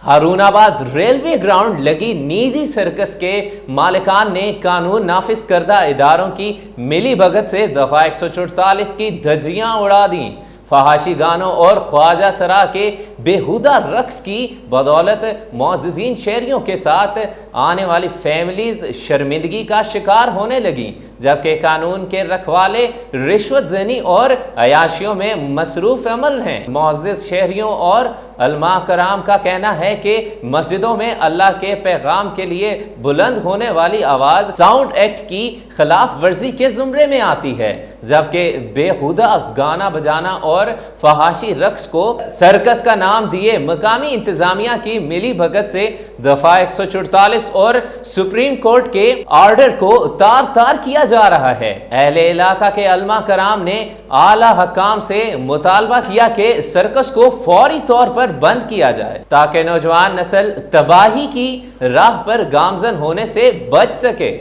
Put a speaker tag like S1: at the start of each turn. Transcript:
S1: ہارون آباد railway ground لگی نیجی circus کے مالکان نے قانون نافذ کردہ اداروں کی ملی بھگت سے دفعہ 144 کی دھجیاں اڑا دیں۔ فحاشی گانوں اور خواجہ سرا کے بےہودہ رقص کی بدولت معززین شہریوں کے ساتھ آنے والی فیملیز شرمندگی کا شکار ہونے لگیں، جبکہ قانون کے رکھوالے رشوت زنی اور عیاشیوں میں مصروف عمل ہیں۔ معزز شہریوں اور علماء کرام کا کہنا ہے کہ مسجدوں میں اللہ کے پیغام کے لیے بلند ہونے والی آواز ساؤنڈ ایکٹ کی خلاف ورزی کے زمرے میں آتی ہے، جبکہ بےہودہ گانا بجانا اور فحاشی رقص کو سرکس کا نام دیے مقامی انتظامیہ کی ملی بھگت سے دفعہ 144 اور سپریم کورٹ کے آرڈر کو تار تار کیا جا رہا ہے۔ اہل علاقہ کے علماء کرام نے اعلیٰ حکام سے مطالبہ کیا کہ سرکس کو فوری طور پر بند کیا جائے تاکہ نوجوان نسل تباہی کی راہ پر گامزن ہونے سے بچ سکے۔